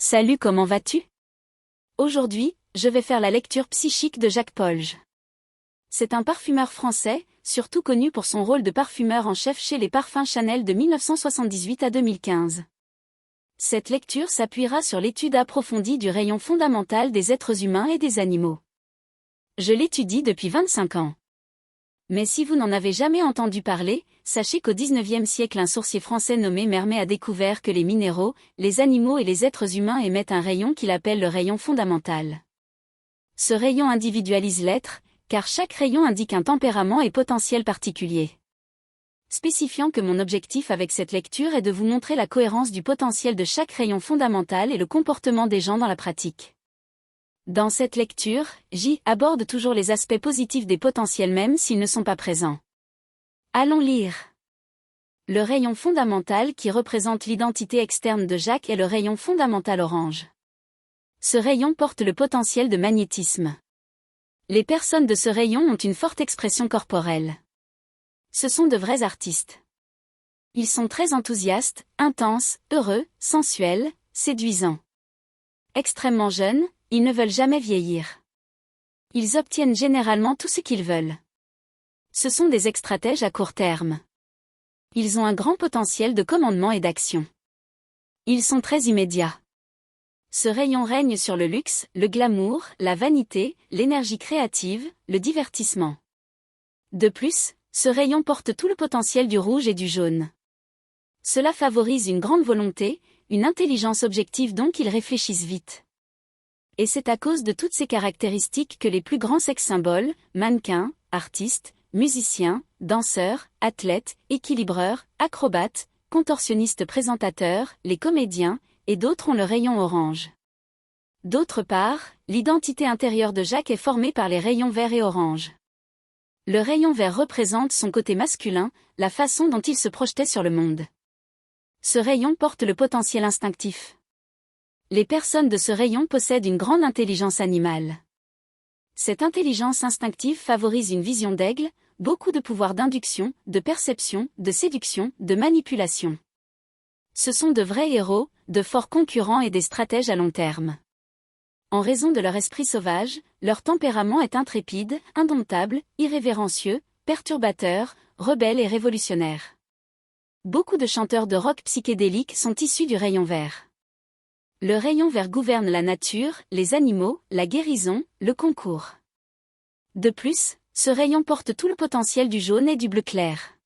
Salut, comment vas-tu? Aujourd'hui, je vais faire la lecture psychique de Jacques Polge. C'est un parfumeur français, surtout connu pour son rôle de parfumeur en chef chez les parfums Chanel de 1978 à 2015. Cette lecture s'appuiera sur l'étude approfondie du rayon fondamental des êtres humains et des animaux. Je l'étudie depuis 25 ans. Mais si vous n'en avez jamais entendu parler, sachez qu'au XIXe siècle un sourcier français nommé Mermet a découvert que les minéraux, les animaux et les êtres humains émettent un rayon qu'il appelle le rayon fondamental. Ce rayon individualise l'être, car chaque rayon indique un tempérament et potentiel particulier. Spécifiant que mon objectif avec cette lecture est de vous montrer la cohérence du potentiel de chaque rayon fondamental et le comportement des gens dans la pratique. Dans cette lecture, J aborde toujours les aspects positifs des potentiels même s'ils ne sont pas présents. Allons lire. Le rayon fondamental qui représente l'identité externe de Jacques est le rayon fondamental orange. Ce rayon porte le potentiel de magnétisme. Les personnes de ce rayon ont une forte expression corporelle. Ce sont de vrais artistes. Ils sont très enthousiastes, intenses, heureux, sensuels, séduisants. Extrêmement jeunes, ils ne veulent jamais vieillir. Ils obtiennent généralement tout ce qu'ils veulent. Ce sont des stratèges à court terme. Ils ont un grand potentiel de commandement et d'action. Ils sont très immédiats. Ce rayon règne sur le luxe, le glamour, la vanité, l'énergie créative, le divertissement. De plus, ce rayon porte tout le potentiel du rouge et du jaune. Cela favorise une grande volonté, une intelligence objective donc ils réfléchissent vite. Et c'est à cause de toutes ces caractéristiques que les plus grands sex-symboles, mannequins, artistes, musiciens, danseurs, athlètes, équilibreurs, acrobates, contorsionnistes présentateurs, les comédiens, et d'autres ont le rayon orange. D'autre part, l'identité intérieure de Jacques est formée par les rayons vert et orange. Le rayon vert représente son côté masculin, la façon dont il se projetait sur le monde. Ce rayon porte le potentiel instinctif. Les personnes de ce rayon possèdent une grande intelligence animale. Cette intelligence instinctive favorise une vision d'aigle, beaucoup de pouvoir d'induction, de perception, de séduction, de manipulation. Ce sont de vrais héros, de forts concurrents et des stratèges à long terme. En raison de leur esprit sauvage, leur tempérament est intrépide, indomptable, irrévérencieux, perturbateur, rebelle et révolutionnaire. Beaucoup de chanteurs de rock psychédélique sont issus du rayon vert. Le rayon vert gouverne la nature, les animaux, la guérison, le concours. De plus, ce rayon porte tout le potentiel du jaune et du bleu clair.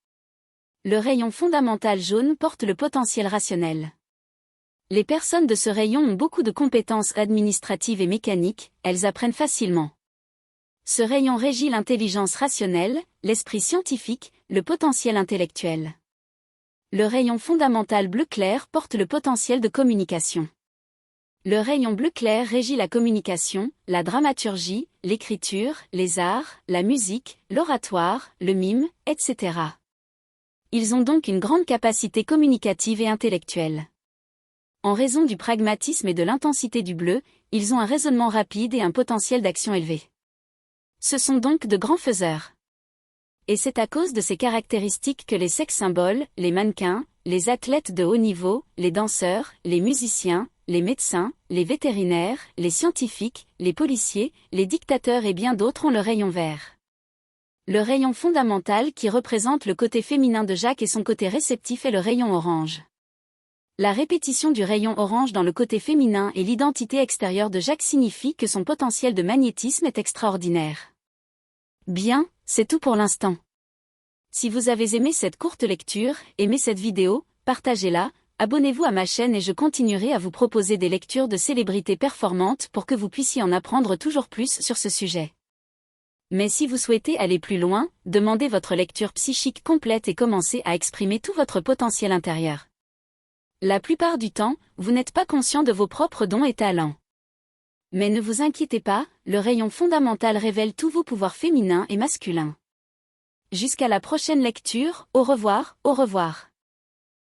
Le rayon fondamental jaune porte le potentiel rationnel. Les personnes de ce rayon ont beaucoup de compétences administratives et mécaniques, elles apprennent facilement. Ce rayon régit l'intelligence rationnelle, l'esprit scientifique, le potentiel intellectuel. Le rayon fondamental bleu clair porte le potentiel de communication. Le rayon bleu clair régit la communication, la dramaturgie, l'écriture, les arts, la musique, l'oratoire, le mime, etc. Ils ont donc une grande capacité communicative et intellectuelle. En raison du pragmatisme et de l'intensité du bleu, ils ont un raisonnement rapide et un potentiel d'action élevé. Ce sont donc de grands faiseurs. Et c'est à cause de ces caractéristiques que les sex-symboles, les mannequins, les athlètes de haut niveau, les danseurs, les musiciens, les médecins, les vétérinaires, les scientifiques, les policiers, les dictateurs et bien d'autres ont le rayon vert. Le rayon fondamental qui représente le côté féminin de Jacques et son côté réceptif est le rayon orange. La répétition du rayon orange dans le côté féminin et l'identité extérieure de Jacques signifie que son potentiel de magnétisme est extraordinaire. Bien, c'est tout pour l'instant. Si vous avez aimé cette courte lecture, aimé cette vidéo, partagez-la, abonnez-vous à ma chaîne et je continuerai à vous proposer des lectures de célébrités performantes pour que vous puissiez en apprendre toujours plus sur ce sujet. Mais si vous souhaitez aller plus loin, demandez votre lecture psychique complète et commencez à exprimer tout votre potentiel intérieur. La plupart du temps, vous n'êtes pas conscient de vos propres dons et talents. Mais ne vous inquiétez pas, le rayon fondamental révèle tous vos pouvoirs féminins et masculins. Jusqu'à la prochaine lecture, au revoir, au revoir.